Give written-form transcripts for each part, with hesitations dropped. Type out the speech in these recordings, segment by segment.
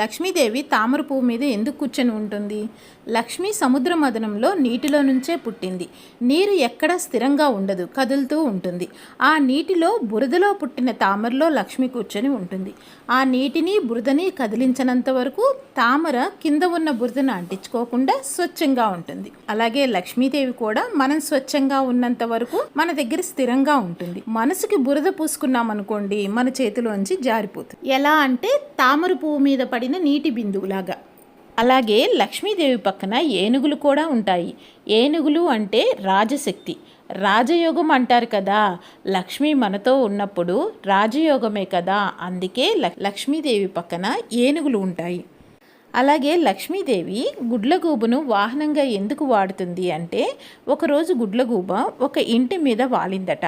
లక్ష్మీదేవి తామర పువ్వు మీద ఎందుకు కూర్చొని ఉంటుంది? లక్ష్మి సముద్ర మదనంలో నీటిలో నుంచే పుట్టింది. నీరు ఎక్కడా స్థిరంగా ఉండదు, కదులుతూ ఉంటుంది. ఆ నీటిలో బురదలో పుట్టిన తామరలో లక్ష్మి కూర్చొని ఉంటుంది. ఆ నీటిని బురదని కదిలించినంత వరకు తామర కింద ఉన్న బురదను అంటించుకోకుండా స్వచ్ఛంగా ఉంటుంది. అలాగే లక్ష్మీదేవి కూడా మనం స్వచ్ఛంగా ఉన్నంత వరకు మన దగ్గర స్థిరంగా ఉంటుంది. మనసుకి బురద పూసుకున్నాం అనుకోండి, మన చేతిలోంచి జారిపోతుంది. ఎలా అంటే తామర పువ్వు మీద పడిన నీటి బిందువులాగా. అలాగే లక్ష్మీదేవి పక్కన ఏనుగులు కూడా ఉంటాయి. ఏనుగులు అంటే రాజశక్తి, రాజయోగం అంటారు కదా. లక్ష్మి మనతో ఉన్నప్పుడు రాజయోగమే కదా, అందుకే లక్ష్మీదేవి పక్కన ఏనుగులు ఉంటాయి. అలాగే లక్ష్మీదేవి గుడ్లగూబను వాహనంగా ఎందుకు వాడుతుంది అంటే, ఒకరోజు గుడ్లగూబ ఒక ఇంటి మీద వాలిందట.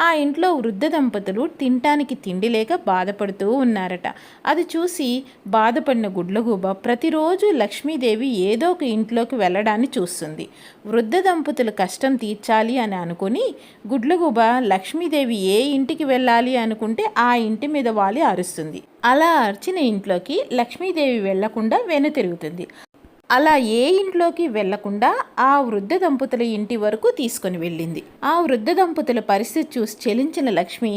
ఆ ఇంట్లో వృద్ధ దంపతులు తినటానికి తిండి లేక బాధపడుతూ ఉన్నారట. అది చూసి బాధపడిన గుడ్లగూబ ప్రతిరోజు లక్ష్మీదేవి ఏదో ఒక ఇంట్లోకి వెళ్ళడాన్ని చూస్తుంది. వృద్ధ దంపతులు కష్టం తీర్చాలి అని అనుకుని గుడ్లగూబ లక్ష్మీదేవి ఏ ఇంటికి వెళ్ళాలి అనుకుంటే ఆ ఇంటి మీద వాలి అరుస్తుంది. అలా అర్చిన ఇంట్లోకి లక్ష్మీదేవి వెళ్లకుండా వెనుతిరుగుతుంది. అలా ఏ ఇంట్లోకి వెళ్లకుండా ఆ వృద్ధ దంపతుల ఇంటి వరకు తీసుకొని వెళ్ళింది. ఆ వృద్ధ దంపతుల పరిస్థితి చూసి చెలించిన లక్ష్మి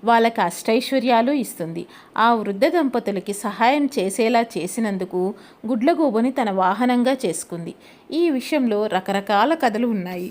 వాళ్ళకి అష్టైశ్వర్యాలు ఇస్తుంది. ఆ వృద్ధ దంపతులకి సహాయం చేసేలా చేసినందుకు గుడ్లగూబని తన వాహనంగా చేసుకుంది. ఈ విషయంలో రకరకాల కథలు ఉన్నాయి.